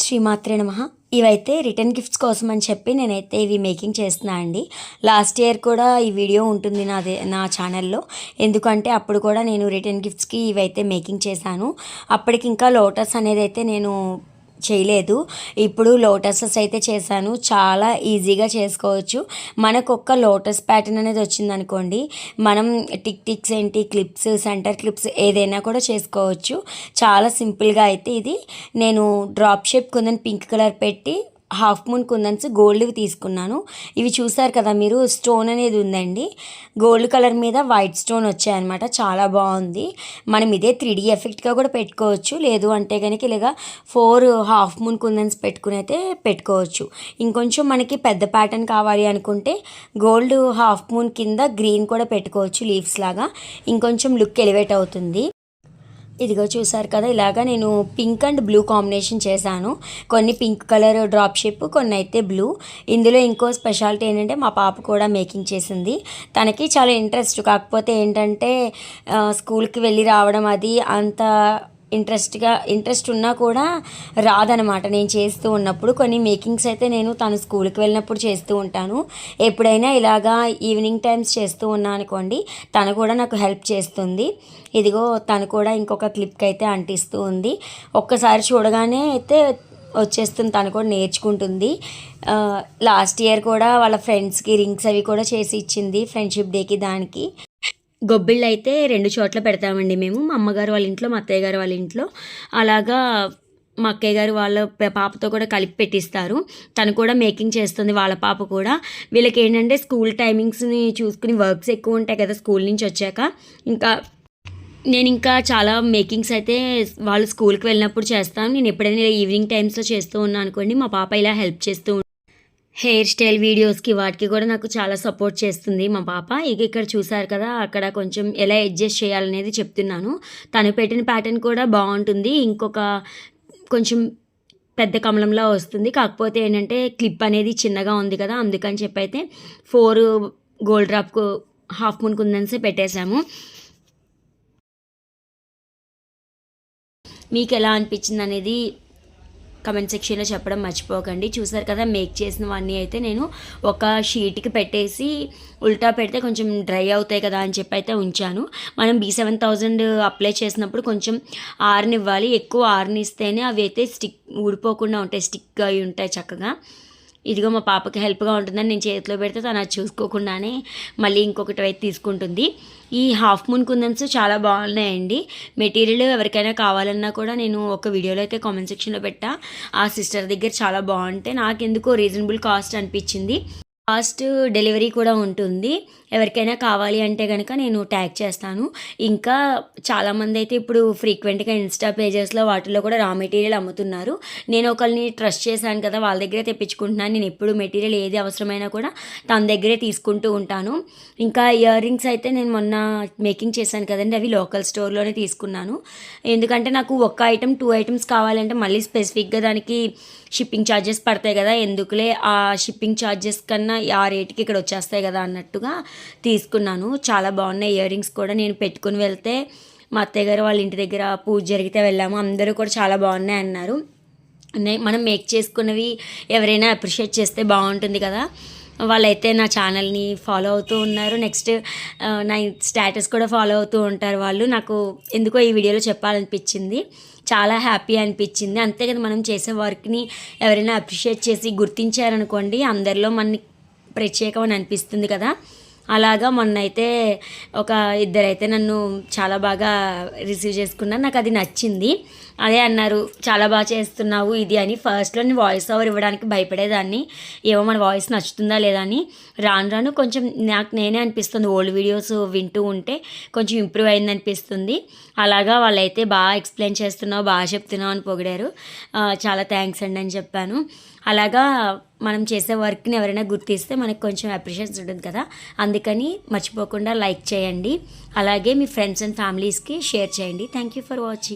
శ్రీమాత్రే నమః. ఇవైతే రిటర్న్ గిఫ్ట్స్ కోసం అని చెప్పి నేనైతే ఇవి మేకింగ్ చేస్తున్నా అండి. లాస్ట్ ఇయర్ కూడా ఈ వీడియో ఉంటుంది నా ఛానల్లో. ఎందుకంటే అప్పుడు కూడా నేను రిటర్న్ గిఫ్ట్స్కి ఇవైతే మేకింగ్ చేశాను. అప్పటికి ఇంకా లోటస్ అనేది అయితే నేను చేయలేదు. ఇప్పుడు లోటసెస్ అయితే చేశాను. చాలా ఈజీగా చేసుకోవచ్చు. మనకొక్క లోటస్ ప్యాటర్న్ అనేది వచ్చిందనుకోండి, మనం టిక్స్ ఏంటి క్లిప్స్, సెంటర్ క్లిప్స్ ఏదైనా కూడా చేసుకోవచ్చు. చాలా సింపుల్గా అయితే ఇది నేను drop shape kundan pink colour పెట్టి హాఫ్ మూన్ కుందన్స్ గోల్డ్వి తీసుకున్నాను. ఇవి చూసారు కదా మీరు, స్టోన్ అనేది ఉందండి. గోల్డ్ కలర్ మీద వైట్ స్టోన్ వచ్చాయన్నమాట. చాలా బాగుంది. మనం ఇదే 3D ఎఫెక్ట్గా కూడా పెట్టుకోవచ్చు. లేదు అంటే కనుక ఇలాగా 4 హాఫ్ మూన్ కుందన్స్ పెట్టుకుని అయితే పెట్టుకోవచ్చు. ఇంకొంచెం మనకి పెద్ద ప్యాటర్న్ కావాలి అనుకుంటే గోల్డ్ హాఫ్ మూన్ కింద గ్రీన్ కూడా పెట్టుకోవచ్చు లీవ్స్ లాగా. ఇంకొంచెం లుక్ ఎలివేట్ అవుతుంది. ఇదిగో చూసారు కదా, ఇలాగా నేను పింక్ అండ్ బ్లూ కాంబినేషన్ చేశాను. కొన్ని పింక్ కలర్ డ్రాప్ షేప్, కొన్ని అయితే బ్లూ. ఇందులో ఇంకో స్పెషాలిటీ ఏంటంటే మా పాప కూడా మేకింగ్ చేసింది. తనకి చాలా ఇంట్రెస్ట్. కాకపోతే ఏంటంటే స్కూల్కి వెళ్ళి రావడం అది అంత ఇంట్రెస్ట్ ఉన్నా కూడా రాదనమాట నేను చేస్తూ ఉన్నప్పుడు. కొన్ని మేకింగ్స్ అయితే నేను తను స్కూల్కి వెళ్ళినప్పుడు చేస్తూ ఉంటాను. ఎప్పుడైనా ఇలాగా ఈవినింగ్ టైమ్స్ చేస్తూ ఉన్నా అనుకోండి, తను కూడా నాకు హెల్ప్ చేస్తుంది. ఇదిగో తను కూడా ఇంకొక క్లిప్కి అయితే అంటిస్తూ ఉంది. ఒక్కసారి చూడగానే అయితే వచ్చేస్తుంది. తను కూడా నేర్చుకుంటుంది. లాస్ట్ ఇయర్ కూడా వాళ్ళ ఫ్రెండ్స్కి రింగ్స్ అవి కూడా చేసి ఇచ్చింది ఫ్రెండ్షిప్ డేకి. దానికి గొబ్బిళ్ళు అయితే 2 చోట్ల పెడతామండి మేము. మా అమ్మగారు వాళ్ళ ఇంట్లో, మా అత్తయ్య గారు వాళ్ళ ఇంట్లో. అలాగా మా అక్కయ్య గారు వాళ్ళ పాపతో కూడా కలిపి పెట్టిస్తారు. తను కూడా మేకింగ్ చేస్తుంది, వాళ్ళ పాప కూడా. వీళ్ళకి ఏంటంటే స్కూల్ టైమింగ్స్ని చూసుకుని వర్క్స్ ఎక్కువ ఉంటాయి కదా స్కూల్ నుంచి వచ్చాక. నేను ఇంకా చాలా మేకింగ్స్ అయితే వాళ్ళు స్కూల్కి వెళ్ళినప్పుడు చేస్తాను. నేను ఎప్పుడైనా ఈవినింగ్ టైమ్స్లో చేస్తూ ఉన్నాను అనుకోండి, మా పాప ఇలా హెల్ప్ చేస్తూ హెయిర్ స్టైల్ వీడియోస్కి వాటికి కూడా నాకు చాలా సపోర్ట్ చేస్తుంది మా పాప. ఇక్కడ చూసారు కదా, అక్కడ కొంచెం ఎలా అడ్జస్ట్ చేయాలనేది చెప్తున్నాను. తను పెట్టిన ప్యాటర్న్ కూడా బాగుంటుంది. ఇంకొక కొంచెం పెద్ద కమలంలో వస్తుంది. కాకపోతే ఏంటంటే క్లిప్ అనేది చిన్నగా ఉంది కదా, అందుకని చెప్పి అయితే 4 గోల్డ్ డ్రాప్కు హాఫ్ మూన్ కుందన్సే పెట్టేశాము. మీకు ఎలా అనిపించింది అనేది కమెంట్ సెక్షన్లో చెప్పడం మర్చిపోకండి. చూసారు కదా, మేక్ చేసినవన్నీ అయితే నేను ఒక షీట్కి పెట్టేసి ఉల్టా పెడితే కొంచెం డ్రై అవుతాయి కదా అని చెప్పి అయితే ఉంచాను. మనం B7000 అప్లై చేసినప్పుడు కొంచెం ఆరనివ్వాలి. ఎక్కువ ఆరనిస్తేనే అవి అయితే ఊడిపోకుండా ఉంటాయి, స్టిక్ అయి ఉంటాయి చక్కగా. ఇదిగో మా పాపకి హెల్ప్గా ఉంటుందని నేను చేతిలో పెడితే తను అది చూసుకోకుండానే మళ్ళీ ఇంకొకటి అయితే తీసుకుంటుంది. ఈ హాఫ్ మూన్ కుందన్స్ చాలా బాగున్నాయండి. మెటీరియల్ ఎవరికైనా కావాలన్నా కూడా నేను ఒక వీడియోలో అయితే కామెంట్ సెక్షన్లో పెట్టా. ఆ సిస్టర్ దగ్గర చాలా బాగుంటాయి. నాకు ఎందుకో రీజనబుల్ కాస్ట్ అనిపించింది. కాస్ట్ డెలివరీ కూడా ఉంటుంది. ఎవరికైనా కావాలి అంటే కనుక నేను ట్యాగ్ చేస్తాను. ఇంకా చాలామంది అయితే ఇప్పుడు ఫ్రీక్వెంట్గా ఇన్స్టా పేజెస్లో వాటిల్లో కూడా రా మెటీరియల్ అమ్ముతున్నారు. నేను ఒకరిని ట్రస్ట్ చేశాను కదా, వాళ్ళ దగ్గరే తెప్పించుకుంటున్నాను. నేను ఎప్పుడు మెటీరియల్ ఏది అవసరమైనా కూడా తన దగ్గరే తీసుకుంటూ ఉంటాను. ఇంకా ఇయర్ రింగ్స్ అయితే నేను మొన్న మేకింగ్ చేశాను కదండి, అవి లోకల్ స్టోర్లోనే తీసుకున్నాను. ఎందుకంటే నాకు ఒక్క ఐటమ్ 2 ఐటమ్స్ కావాలంటే మళ్ళీ స్పెసిఫిక్గా దానికి షిప్పింగ్ ఛార్జెస్ పడతాయి కదా, ఎందుకులే ఆ షిప్పింగ్ ఛార్జెస్ కన్నా ఆ రేట్కి ఇక్కడ వచ్చేస్తాయి కదా అన్నట్టుగా తీసుకున్నాను. చాలా బాగున్నాయి ఇయర్ రింగ్స్ కూడా. నేను పెట్టుకుని వెళ్తే మా అత్తయ్య గారు వాళ్ళ ఇంటి దగ్గర పూజ జరిగితే వెళ్ళాము, అందరూ కూడా చాలా బాగున్నాయి అన్నారు. మనం మేక్ చేసుకున్నవి ఎవరైనా అప్రిషియేట్ చేస్తే బాగుంటుంది కదా. వాళ్ళైతే నా ఛానల్ని ఫాలో అవుతూ ఉన్నారు. నెక్స్ట్ నా స్టేటస్ కూడా ఫాలో అవుతూ ఉంటారు వాళ్ళు. నాకు ఎందుకో ఈ వీడియోలో చెప్పాలనిపించింది. చాలా హ్యాపీ అనిపించింది. అంతే కదా, మనం చేసే వర్క్ని ఎవరైనా అప్రిషియేట్ చేసి గుర్తించారనుకోండి, అందరిలో మనకి ప్రత్యేకమని అనిపిస్తుంది కదా. అలాగా మొన్న అయితే ఒక ఇద్దరైతే నన్ను చాలా బాగా రిసీవ్ చేసుకున్నారు. నాకు అది నచ్చింది. అదే అన్నారు, చాలా బాగా చేస్తున్నావు ఇది అని. ఫస్ట్లో నేను వాయిస్ ఓవర్ ఇవ్వడానికి భయపడేదాన్ని, ఏమో మన వాయిస్ నచ్చుతుందా లేదా అని. రాను రాను కొంచెం నాకు నేనే అనిపిస్తుంది, ఓల్డ్ వీడియోస్ వింటూ ఉంటే కొంచెం ఇంప్రూవ్ అయింది అనిపిస్తుంది. అలాగా వాళ్ళైతే బాగా ఎక్స్ప్లెయిన్ చేస్తున్నావు, బాగా చెప్తున్నావు అని పొగిడారు. చాలా థ్యాంక్స్ అండి అని చెప్పాను. అలాగా మనం చేసే వర్క్ని ఎవరైనా గుర్తిస్తే మనకు కొంచెం అప్రిషియేషన్ ఉంటుంది కదా, అందుకని మర్చిపోకుండా లైక్ చేయండి. అలాగే మీ ఫ్రెండ్స్ అండ్ ఫ్యామిలీస్కి షేర్ చేయండి. Thank you for watching.